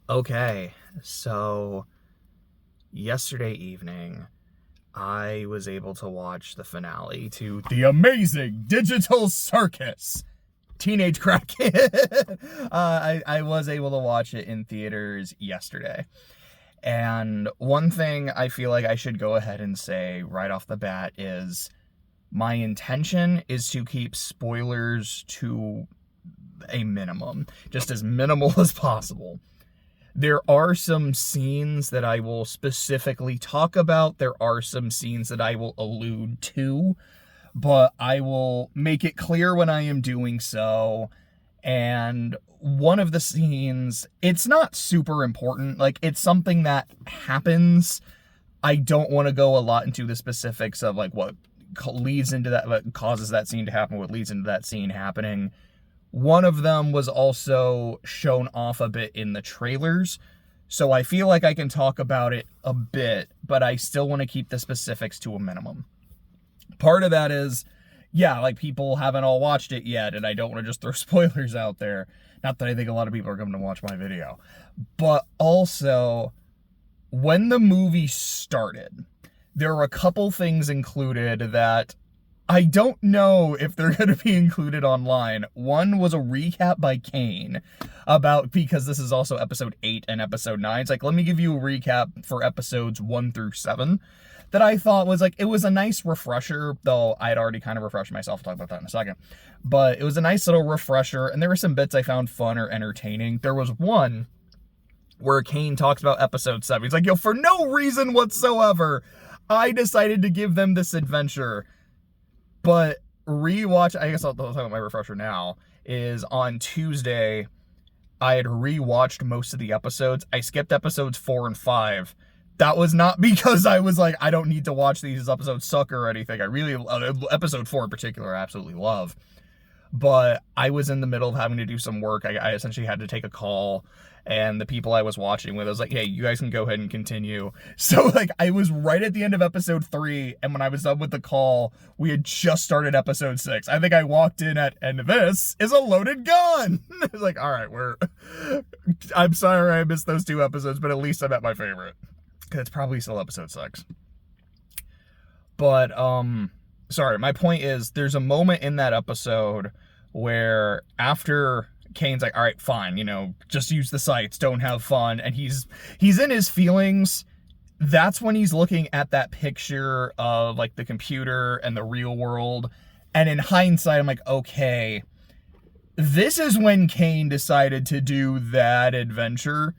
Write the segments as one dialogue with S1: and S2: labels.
S1: Okay, so yesterday evening, I was able to watch the finale to the amazing digital circus, Teenage Crack Kid. I was able to watch it in theaters yesterday. And one thing I feel like I should go ahead and say right off the bat is my intention is to keep spoilers to a minimum, just as minimal as possible. There are some scenes that I will specifically talk about. There are some scenes that I will allude to, but I will make it clear when I am doing so. And one of the scenes, it's not super important. Like, it's something that happens. I don't want to go a lot into the specifics of like what leads into that, what causes that scene to happen, what leads into that scene happening. One of them was also shown off a bit in the trailers, so I feel like I can talk about it a bit, but I still want to keep the specifics to a minimum. Part of that is, yeah, like, people haven't all watched it yet, and I don't want to just throw spoilers out there. Not that I think a lot of people are coming to watch my video. But also, when the movie started, there were a couple things included that I don't know if they're going to be included online. One was a recap by Kane about, because this is also episode 8 and episode 9. It's like, let me give you a recap for episodes 1 through 7 that I thought was like, it was a nice refresher, though I had already kind of refreshed myself. I'll talk about that in a second. But it was a nice little refresher, and there were some bits I found fun or entertaining. There was one where Kane talks about episode 7. He's like, yo, for no reason whatsoever, I decided to give them this adventure. But rewatch, I guess I'll talk about my refresher now, is on Tuesday, I had rewatched most of the episodes. I skipped episodes 4 and 5. That was not because I was like, I don't need to watch these episodes suck or anything. I really, episode 4 in particular, I absolutely love. But I was in the middle of having to do some work. I essentially had to take a call, and the people I was watching with, I was like, hey, you guys can go ahead and continue. So, like, I was right at the end of episode 3, and when I was done with the call, we had just started episode 6. I think I walked in and this is a loaded gun. I was like, all right, I'm sorry I missed those 2 episodes, but at least I'm at my favorite. Because it's probably still episode 6. But, sorry, my point is, there's a moment in that episode where after Kane's like, all right, fine, just use the sights, don't have fun, and he's in his feelings. That's when he's looking at that picture of, like, the computer and the real world, and in hindsight, I'm like, okay, this is when Kane decided to do that adventure.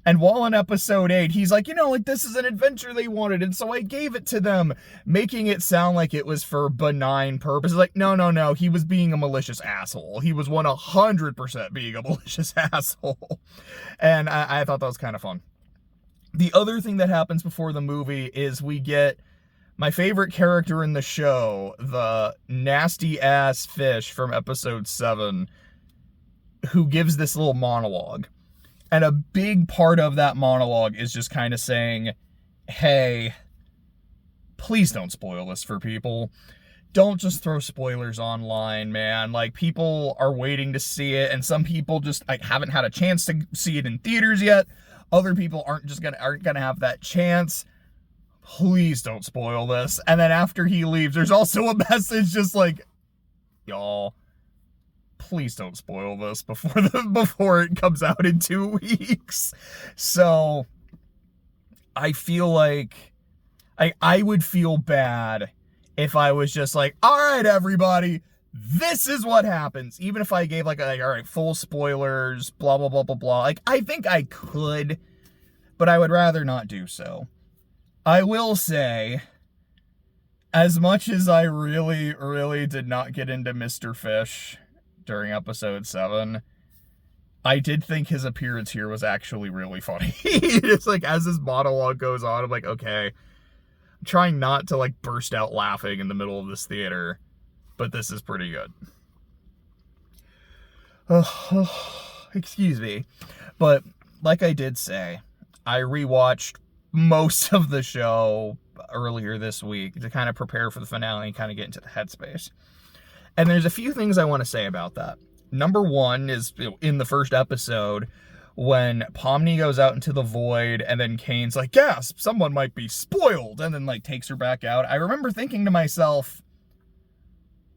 S1: And while in episode 8, he's like, like, this is an adventure they wanted, and so I gave it to them, making it sound like it was for benign purposes. Like, no, he was being a malicious asshole. He was 100% being a malicious asshole. And I thought that was kind of fun. The other thing that happens before the movie is we get my favorite character in the show, the nasty-ass fish from episode 7, who gives this little monologue. And a big part of that monologue is just kind of saying, hey, please don't spoil this for people. Don't just throw spoilers online, man. Like, people are waiting to see it, and some people just haven't had a chance to see it in theaters yet. Other people aren't gonna have that chance. Please don't spoil this. And then after he leaves, there's also a message just like, y'all, please don't spoil this before it comes out in 2 weeks. So I feel like I would feel bad if I was just like, all right, everybody, this is what happens. Even if I gave all right, full spoilers, blah, blah, blah, blah, blah. Like, I think I could, but I would rather not do so. I will say, as much as I really, really did not get into Mr. Fish during episode 7, I did think his appearance here was actually really funny. It's like, as this monologue goes on, I'm like, okay, I'm trying not to burst out laughing in the middle of this theater, but this is pretty good. Excuse me. But like I did say, I rewatched most of the show earlier this week to kind of prepare for the finale and kind of get into the headspace. And there's a few things I want to say about that. Number one is, in the first episode, when Pomni goes out into the void and then Kane's like, gasp, someone might be spoiled, and then like takes her back out. I remember thinking to myself,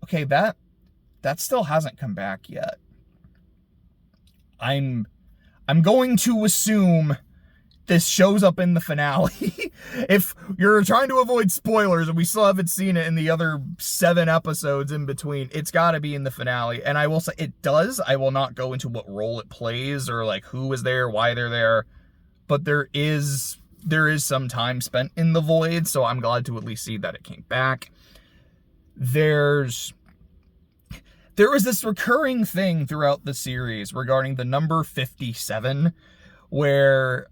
S1: okay, that still hasn't come back yet. I'm going to assume this shows up in the finale. If you're trying to avoid spoilers and we still haven't seen it in the other 7 episodes in between, it's got to be in the finale. And I will say it does. I will not go into what role it plays or like who is there, why they're there. But there is some time spent in the void, so I'm glad to at least see that it came back. There was this recurring thing throughout the series regarding the number 57, where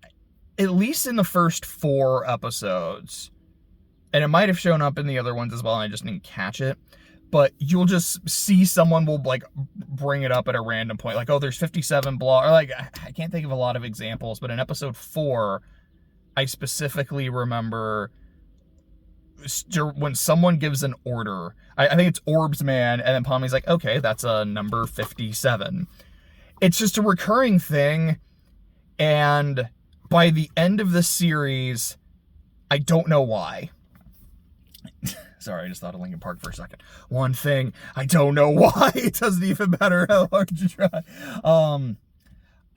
S1: at least in the first 4 episodes, and it might have shown up in the other ones as well, and I just didn't catch it, but you'll just see someone will like bring it up at a random point, like, oh, there's 57 blah, or like, I can't think of a lot of examples, but in episode 4, I specifically remember when someone gives an order, I think it's Orbs Man, and then Pomni's like, okay, that's a number 57. It's just a recurring thing, and by the end of the series, I don't know why. Sorry, I just thought of Linkin Park for a second. One thing, I don't know why. It doesn't even matter how hard you try.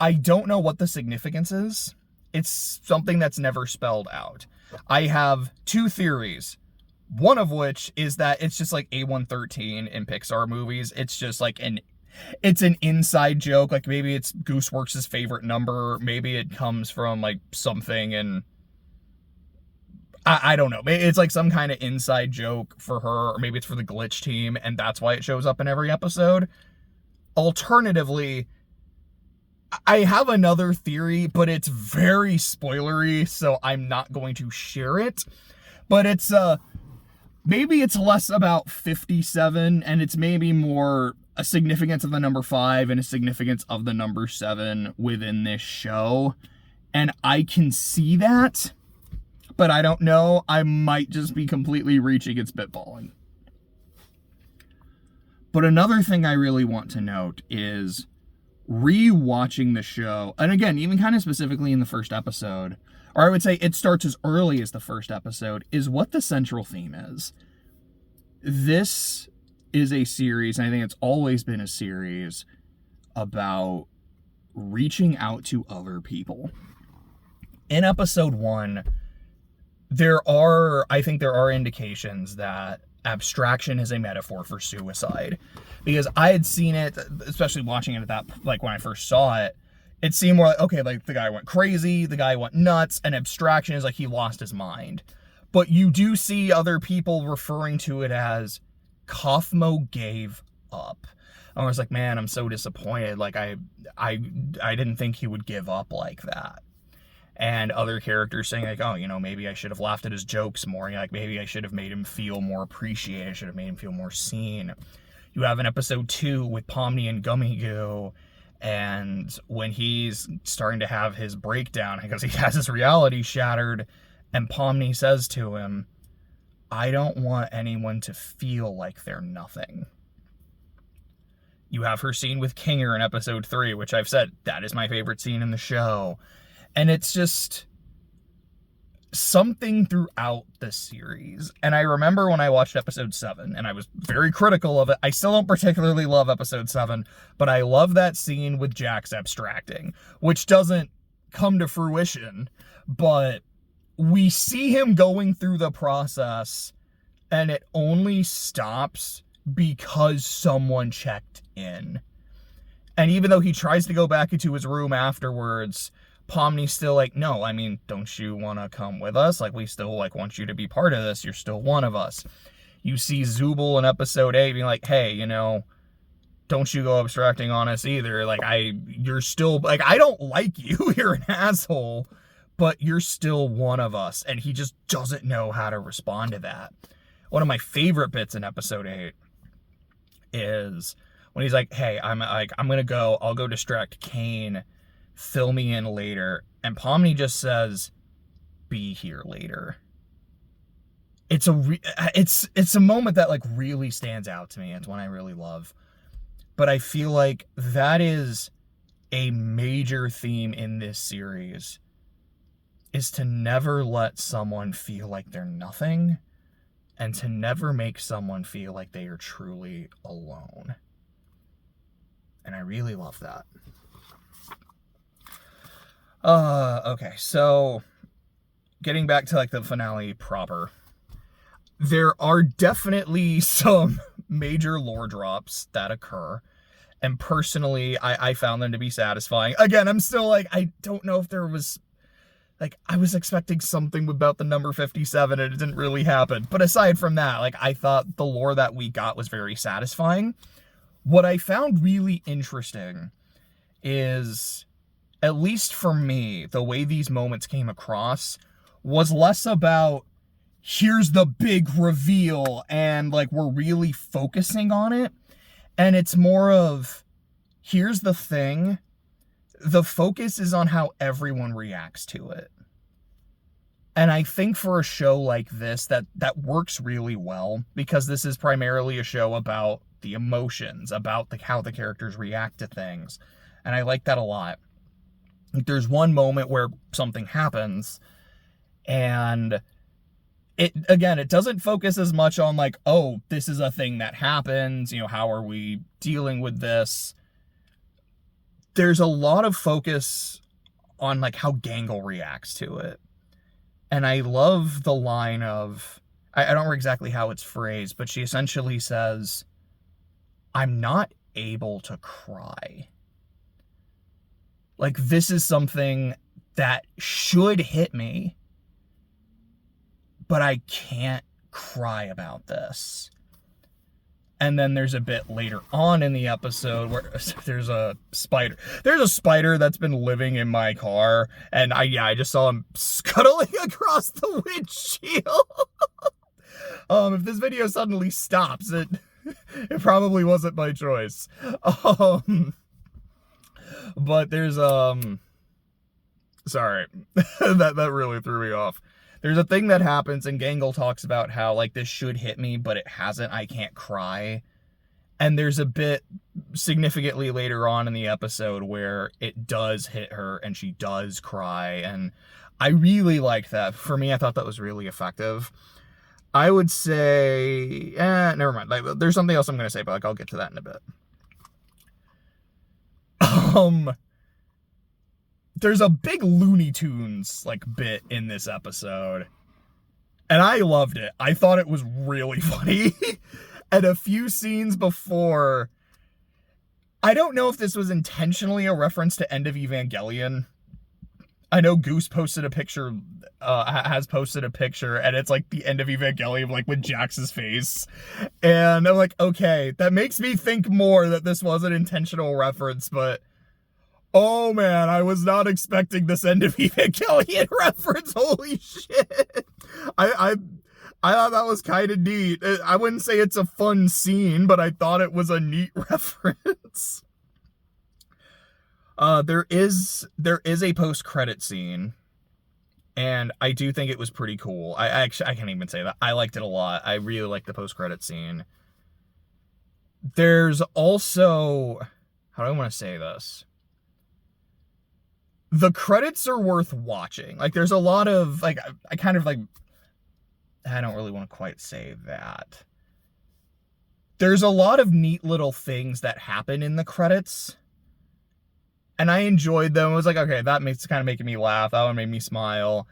S1: I don't know what the significance is. It's something that's never spelled out. I have 2 theories. One of which is that it's just like A113 in Pixar movies. It's just like it's an inside joke. Like maybe it's Gooseworks' favorite number. Maybe it comes from like something, and I don't know. It's like some kind of inside joke for her, or maybe it's for the Glitch team, and that's why it shows up in every episode. Alternatively, I have another theory, but it's very spoilery, so I'm not going to share it. But it's maybe it's less about 57, and it's maybe more a significance of the number 5 and a significance of the number 7 within this show. And I can see that, but I don't know. I might just be completely reaching and spitballing. But another thing I really want to note is re-watching the show, and again, even kind of specifically in the first episode, or I would say it starts as early as the first episode, is what the central theme is. This is a series, and I think it's always been a series, about reaching out to other people. In episode 1, I think there are indications that abstraction is a metaphor for suicide, because I had seen it, especially watching it at that, like when I first saw it, it seemed more like, okay, like the guy went crazy, the guy went nuts, and abstraction is like he lost his mind. But you do see other people referring to it as Kaufmo gave up. I was like, man, I'm so disappointed. Like I didn't think he would give up like that. And other characters saying like, oh, you know, maybe I should have laughed at his jokes more. Like maybe I should have made him feel more appreciated. I should have made him feel more seen. You have an episode 2 with Pomni and Gummy Goo, and when he's starting to have his breakdown because he has his reality shattered, and Pomni says to him, I don't want anyone to feel like they're nothing. You have her scene with Kinger in episode 3, which I've said, that is my favorite scene in the show. And it's just something throughout the series. And I remember when I watched episode 7, and I was very critical of it. I still don't particularly love episode 7, but I love that scene with Jax abstracting, which doesn't come to fruition, but we see him going through the process, and it only stops because someone checked in. And even though he tries to go back into his room afterwards, Pomni's still like, no, I mean, don't you want to come with us? Like, we still, like, want you to be part of this. You're still one of us. You see Zubul in episode 8 being like, hey, you know, don't you go abstracting on us either. Like, you're still, like, I don't like you. You're an asshole, but you're still one of us. And he just doesn't know how to respond to that. One of my favorite bits in episode 8 is when he's like, hey, I'm going to go, I'll go distract Kane, fill me in later. And Pomni just says, be here later. It's a moment that like really stands out to me. It's one I really love. But I feel like that is a major theme in this series is to never let someone feel like they're nothing, and to never make someone feel like they are truly alone. And I really love that. Okay, so getting back to like the finale proper, there are definitely some major lore drops that occur, and personally I found them to be satisfying. Again, I'm still like, I don't know if there was, like, I was expecting something about the number 57 and it didn't really happen. But aside from that, like, I thought the lore that we got was very satisfying. What I found really interesting is, at least for me, the way these moments came across was less about, here's the big reveal and like we're really focusing on it. And it's more of, here's the thing. The focus is on how everyone reacts to it. And I think for a show like this, that works really well, because this is primarily a show about the emotions, about how the characters react to things. And I like that a lot. There's one moment where something happens, and it doesn't focus as much on like, oh, this is a thing that happens, you know, how are we dealing with this? There's a lot of focus on like how Gangle reacts to it. And I love the line of, I don't remember exactly how it's phrased, but she essentially says, I'm not able to cry. Like, this is something that should hit me, but I can't cry about this. And then there's a bit later on in the episode where there's a spider. There's a spider that's been living in my car, and I just saw him scuttling across the windshield. If this video suddenly stops, it probably wasn't my choice. But there's sorry, that really threw me off. There's a thing that happens, and Gangle talks about how, like, this should hit me, but it hasn't. I can't cry. And there's a bit significantly later on in the episode where it does hit her, and she does cry. And I really liked that. For me, I thought that was really effective. I would say, never mind. Like, there's something else I'm going to say, but like, I'll get to that in a bit. There's a big Looney Tunes, like, bit in this episode, and I loved it. I thought it was really funny. And a few scenes before, I don't know if this was intentionally a reference to End of Evangelion. I know Goose posted a picture, has posted a picture, and it's like the End of Evangelion, like with Jax's face. And I'm like, okay, that makes me think more that this was an intentional reference, but oh man, I was not expecting this End of Evangelion reference. Holy shit. I thought that was kind of neat. I wouldn't say it's a fun scene, but I thought it was a neat reference. There is a post-credit scene, and I do think it was pretty cool. I can't even say that. I liked it a lot. I really liked the post-credit scene. There's also, how do I want to say this? The credits are worth watching. Like, there's a lot of, like, I kind of, like, I don't really want to quite say that. There's a lot of neat little things that happen in the credits, and I enjoyed them. I was like, okay, that makes kind of making me laugh. That one made me smile.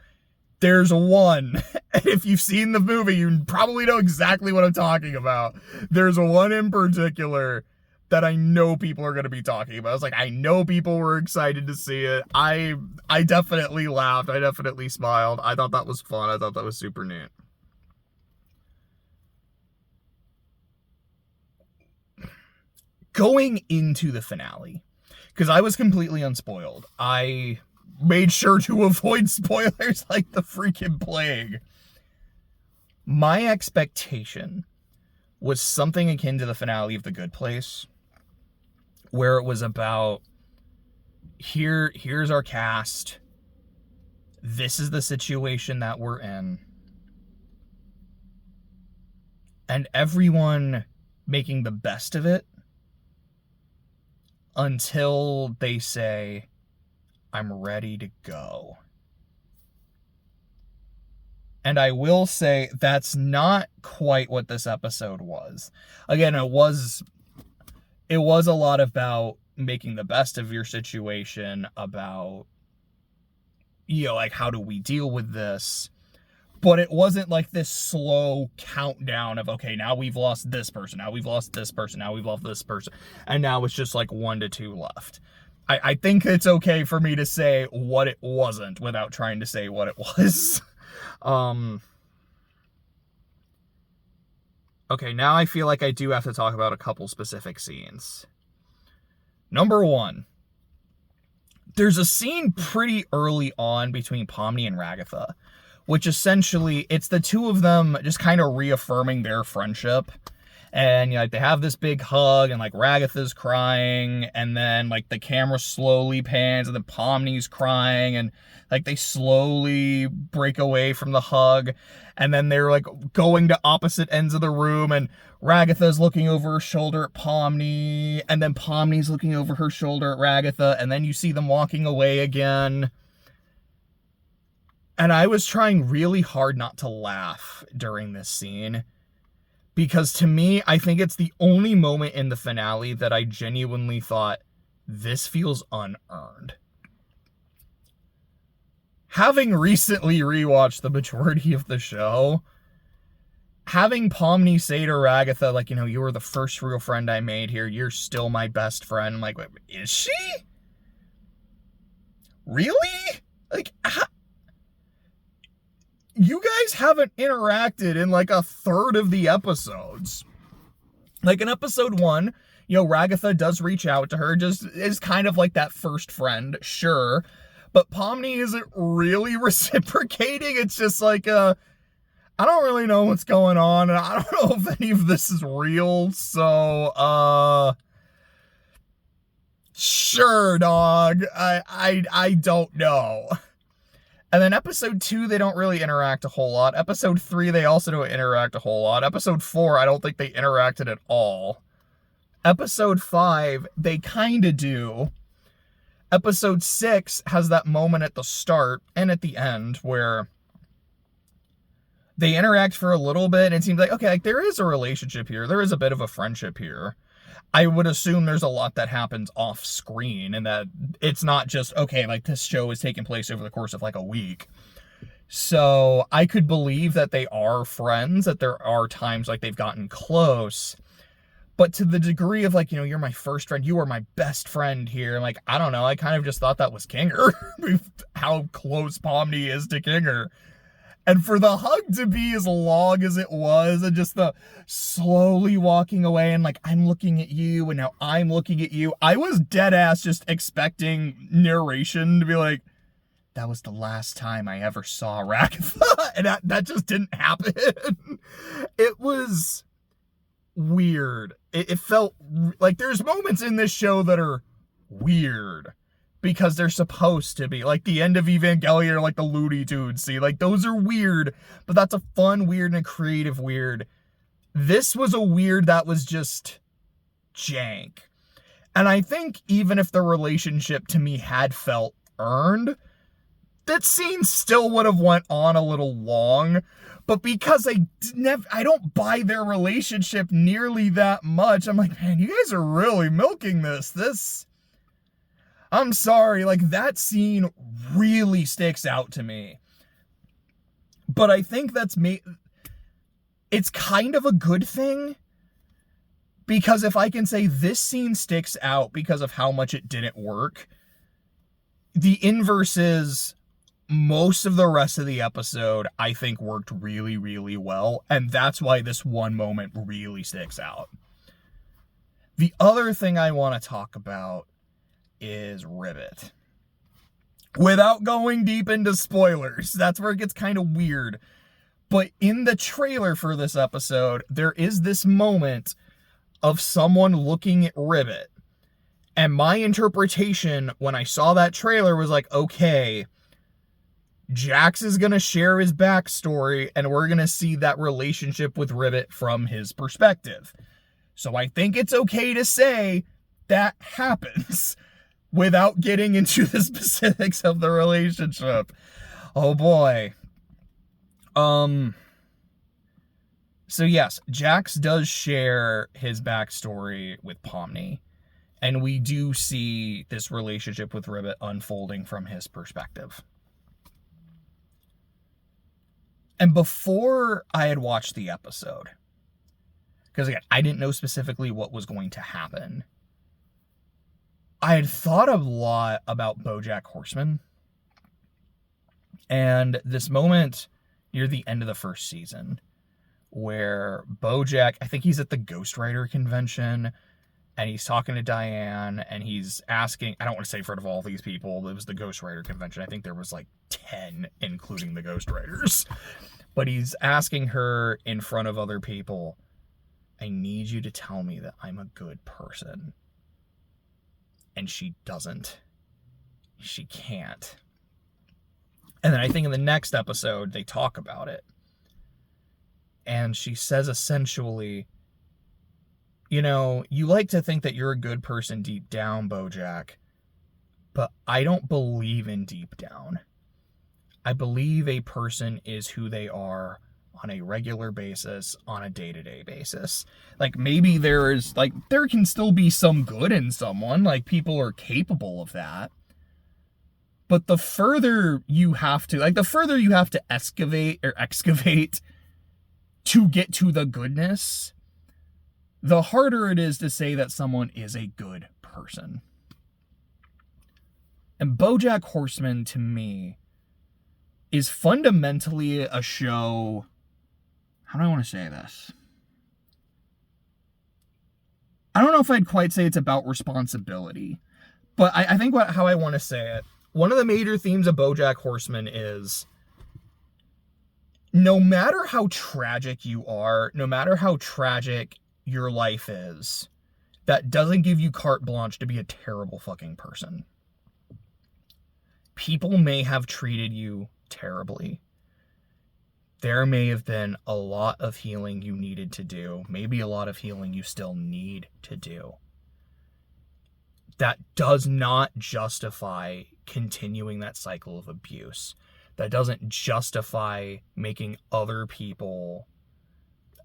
S1: There's one, and if you've seen the movie, you probably know exactly what I'm talking about. There's one in particular that I know people are going to be talking about. I was like, I know people were excited to see it. I definitely laughed. I definitely smiled. I thought that was fun. I thought that was super neat. Going into the finale, because I was completely unspoiled, I made sure to avoid spoilers like the freaking plague. My expectation was something akin to the finale of The Good Place, where it was about, here's our cast, this is the situation that we're in, and everyone making the best of it, until they say, "I'm ready to go." And I will say that's not quite what this episode was. Again, it was a lot about making the best of your situation, about, like, how do we deal with this? But it wasn't like this slow countdown of, okay, now we've lost this person, now we've lost this person, now we've lost this person, and now it's just like 1 to 2 left. I think it's okay for me to say what it wasn't without trying to say what it was. Okay, now I feel like I do have to talk about a couple specific scenes. Number 1. There's a scene pretty early on between Pomni and Ragatha, which essentially, it's the two of them just kind of reaffirming their friendship. And, like, they have this big hug, and, like, Ragatha's crying, and then, like, the camera slowly pans, and then Pomni's crying, and, like, they slowly break away from the hug, and then they're, like, going to opposite ends of the room, and Ragatha's looking over her shoulder at Pomni, and then Pomni's looking over her shoulder at Ragatha, and then you see them walking away again. And I was trying really hard not to laugh during this scene, because to me, I think it's the only moment in the finale that I genuinely thought, this feels unearned. Having recently rewatched the majority of the show, having Pomni say to Ragatha, like, you were the first real friend I made here, you're still my best friend. I'm like, wait, is she? Really? Like, you guys haven't interacted in like a third of the episodes. Like in episode 1, Ragatha does reach out to her, just is kind of like that first friend, sure. But Pomni isn't really reciprocating. It's just like, I don't really know what's going on, and I don't know if any of this is real, so, sure, dog. I don't know. And then episode 2, they don't really interact a whole lot. Episode 3, they also don't interact a whole lot. Episode 4, I don't think they interacted at all. Episode 5, they kind of do. Episode 6 has that moment at the start and at the end where they interact for a little bit, and it seems like, okay, like there is a relationship here. There is a bit of a friendship here. I would assume there's a lot that happens off screen, and that it's not just, okay, like this show is taking place over the course of like a week. So I could believe that they are friends, that there are times like they've gotten close, but to the degree of like, you're my first friend, you are my best friend here. Like, I don't know. I kind of just thought that was Kinger, how close Pomni is to Kinger. And for the hug to be as long as it was, and just the slowly walking away, and like, I'm looking at you, and now I'm looking at you. I was dead ass just expecting narration to be like, that was the last time I ever saw Ragatha. And that just didn't happen. It was weird. It felt like there's moments in this show that are weird, because they're supposed to be. Like the end of Evangelion, or like the Looney Tunes scene. Like, those are weird, but that's a fun weird and a creative weird. This was a weird that was just jank. And I think even if the relationship to me had felt earned, that scene still would have went on a little long. But because I don't buy their relationship nearly that much, I'm like, man, you guys are really milking this. I'm sorry, like, that scene really sticks out to me. But I think it's kind of a good thing, because if I can say this scene sticks out because of how much it didn't work, the inverse is most of the rest of the episode, I think, worked really, really well, and that's why this one moment really sticks out. The other thing I want to talk about is Ribbit. Without going deep into spoilers, that's where it gets kind of weird. But in the trailer for this episode, there is this moment of someone looking at Ribbit. And my interpretation when I saw that trailer was like, okay, Jax is going to share his backstory, and we're going to see that relationship with Ribbit from his perspective. So I think it's okay to say that happens without getting into the specifics of the relationship. Oh boy. So yes, Jax does share his backstory with Pomni, and we do see this relationship with Ribbit unfolding from his perspective. And before I had watched the episode, because again, I didn't know specifically what was going to happen, I had thought a lot about BoJack Horseman, and this moment near the end of the first season, where BoJack, I think he's at the Ghostwriter convention, and he's talking to Diane, and he's asking, I don't want to say in front of all these people, it was the Ghostwriter convention, I think there was like 10, including the Ghostwriters, but he's asking her in front of other people, I need you to tell me that I'm a good person. And she doesn't. She can't. And then I think in the next episode, they talk about it. And she says essentially, you know, you like to think that you're a good person deep down, BoJack, but I don't believe in deep down. I believe a person is who they are on a regular basis, on a day-to-day basis. Like, maybe there can still be some good in someone, like, people are capable of that. But the further you have to excavate to get to the goodness, the harder it is to say that someone is a good person. And BoJack Horseman, to me, is fundamentally a show. How do I want to say this? I don't know if I'd quite say it's about responsibility, but I think how I want to say it, one of the major themes of BoJack Horseman is, no matter how tragic you are, no matter how tragic your life is, that doesn't give you carte blanche to be a terrible fucking person. People may have treated you terribly. There may have been a lot of healing you needed to do, maybe a lot of healing you still need to do. That does not justify continuing that cycle of abuse. That doesn't justify making other people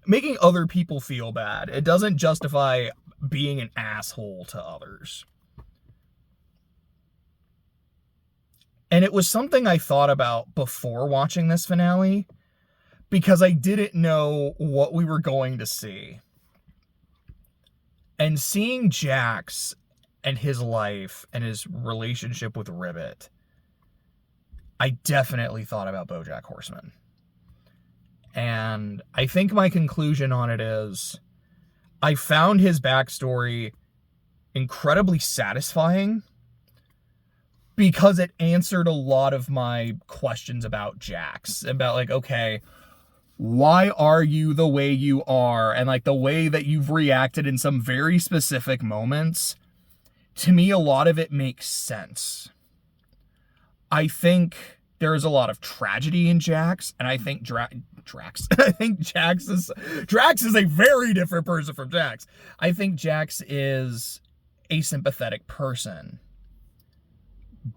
S1: feel bad. It doesn't justify being an asshole to others. And it was something I thought about before watching this finale, because I didn't know what we were going to see. And seeing Jax and his life and his relationship with Ribbit, I definitely thought about BoJack Horseman. And I think my conclusion on it is, I found his backstory incredibly satisfying because it answered a lot of my questions about Jax. About, like, okay, why are you the way you are? And, like, the way that you've reacted in some very specific moments, to me, a lot of it makes sense. I think there's a lot of tragedy in Jax, and I think Drax is a very different person from Jax. I think Jax is a sympathetic person,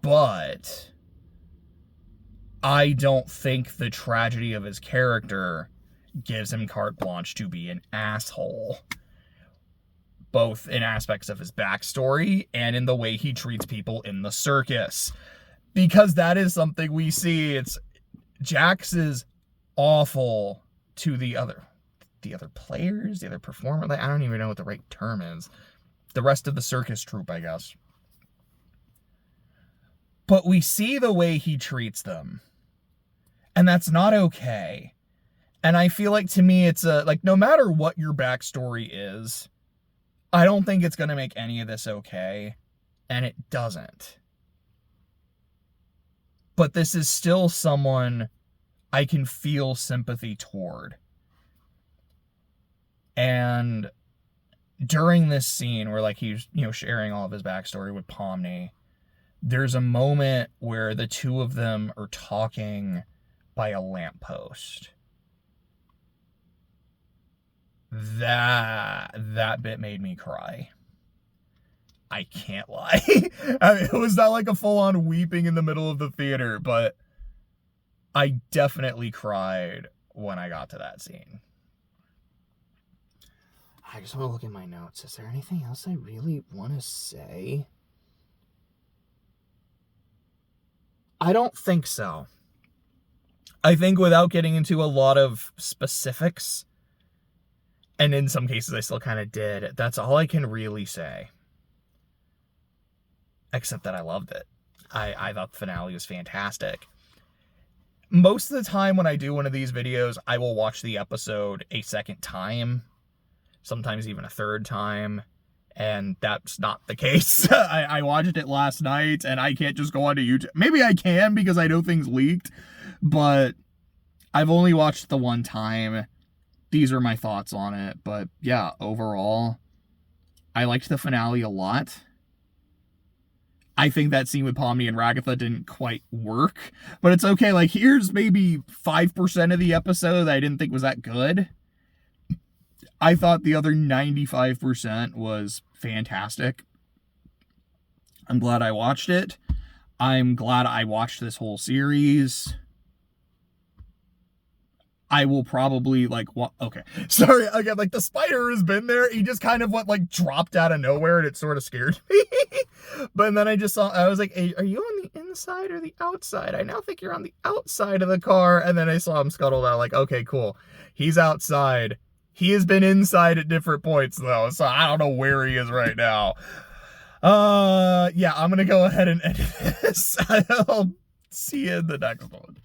S1: but I don't think the tragedy of his character gives him carte blanche to be an asshole, both in aspects of his backstory and in the way he treats people in the circus. Because that is something we see. It's Jax is awful to the other players, the other performers. I don't even know what the right term is. The rest of the circus troupe, I guess. But we see the way he treats them, and that's not okay. And I feel like, to me, it's no matter what your backstory is, I don't think it's going to make any of this okay, and it doesn't. But this is still someone I can feel sympathy toward. And during this scene where, like, he's, sharing all of his backstory with Pomni, there's a moment where the two of them are talking by a lamppost. That bit made me cry. I can't lie. I mean, it was not like a full-on weeping in the middle of the theater, but I definitely cried when I got to that scene. I just want to look in my notes. Is there anything else I really want to say? I don't think so. I think without getting into a lot of specifics, and in some cases I still kind of did, that's all I can really say. Except that I loved it. I thought the finale was fantastic. Most of the time when I do one of these videos, I will watch the episode a second time, sometimes even a third time, and that's not the case. I watched it last night, and I can't just go onto YouTube. Maybe I can because I know things leaked, but I've only watched the one time. These are my thoughts on it, but yeah, overall, I liked the finale a lot. I think that scene with Pomni and Ragatha didn't quite work, but it's okay. Like, here's maybe 5% of the episode that I didn't think was that good. I thought the other 95% was fantastic. I'm glad I watched it. I'm glad I watched this whole series. I will probably, like, okay. Sorry, again, like, the spider has been there. He just kind of, dropped out of nowhere, and it sort of scared me. But then I was like, hey, are you on the inside or the outside? I now think you're on the outside of the car. And then I saw him scuttled out, like, okay, cool. He's outside. He has been inside at different points, though, so I don't know where he is right now. Yeah, I'm gonna go ahead and edit this. I'll see you in the next one.